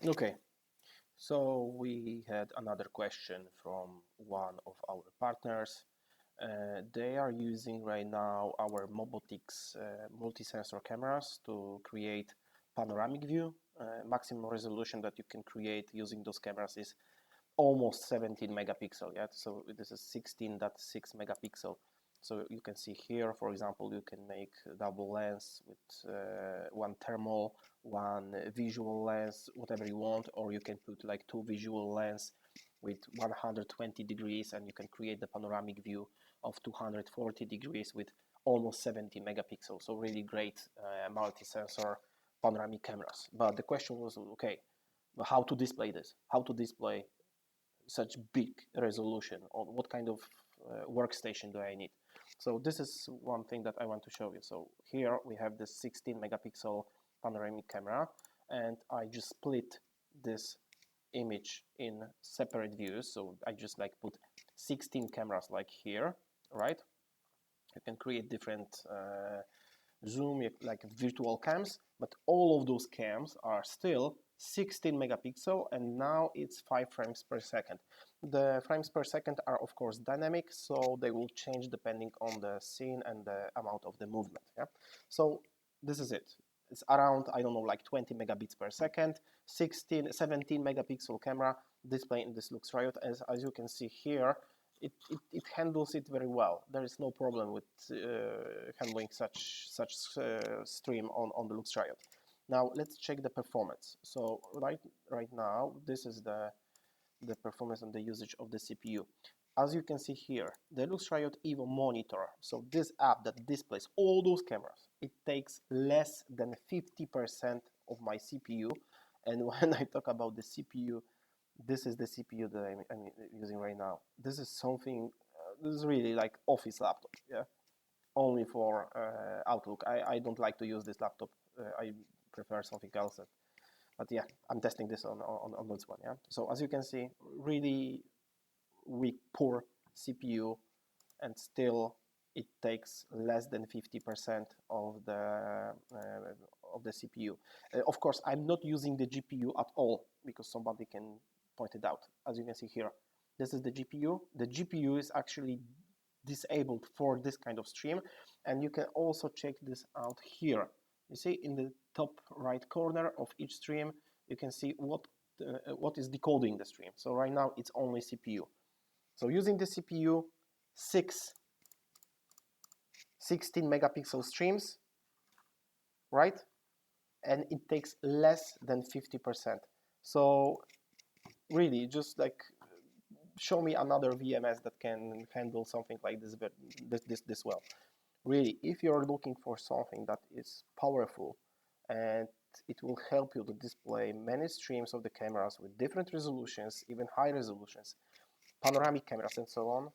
Okay, so we had another question from one of our partners. They are using right now our MOBOTIX multi-sensor cameras to create panoramic view. Maximum resolution that you can create using those cameras is almost 17 megapixel. Yeah, so this is 16.6 megapixel. So you can see here, for example, you can make double lens with one thermal, one visual lens, whatever you want, or you can put like two visual lens with 120 degrees, and you can create the panoramic view of 240 degrees with almost 70 megapixels. So really great multi-sensor panoramic cameras. But the question was, okay, how to display this? How to display such big resolution, or what kind of workstation do I need? So this is one thing that I want to show you. So here we have this 16 megapixel panoramic camera, and I just split this image in separate views. So I just like put 16 cameras like here, right? You can create different zoom, like virtual cams, but all of those cams are still 16 megapixel, and now it's 5 frames per second. The frames per second are of course dynamic, so they will change depending on the scene and the amount of the movement. Yeah? So this is it. It's around, I don't know, like 20 megabits per second, 17 megapixel camera display in this Luxriot. As you can see here, it handles it very well. There is no problem with handling such stream on the Luxriot. Now let's check the performance. So right now, this is the performance and the usage of the CPU. As you can see here, the Luxriot Evo monitor, so this app that displays all those cameras, it takes less than 50% of my CPU. And when I talk about the CPU, this is the CPU that I'm using right now. This is something, this is really like office laptop, yeah? Only for Outlook. I don't like to use this laptop. I prefer something else. But yeah, I'm testing this on this one, yeah? So as you can see, really weak, poor CPU, and still it takes less than 50% of the CPU. Of course, I'm not using the GPU at all, because somebody can point it out. As you can see here, this is the GPU. The GPU is actually disabled for this kind of stream, and you can also check this out here. You see in the top right corner of each stream, you can see what is decoding the stream. So right now it's only CPU. So using the CPU, 16 megapixel streams, right? And it takes less than 50%. So really, just like show me another VMS that can handle something like this well. Really, if you're looking for something that is powerful and it will help you to display many streams of the cameras with different resolutions, even high resolutions, panoramic cameras and so on,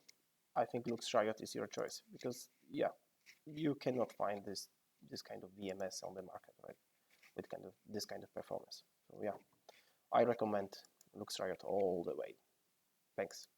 I think Luxriot is your choice, because yeah, you cannot find this kind of VMS on the market, right? With this kind of performance. So yeah, I recommend Luxriot all the way. Thanks.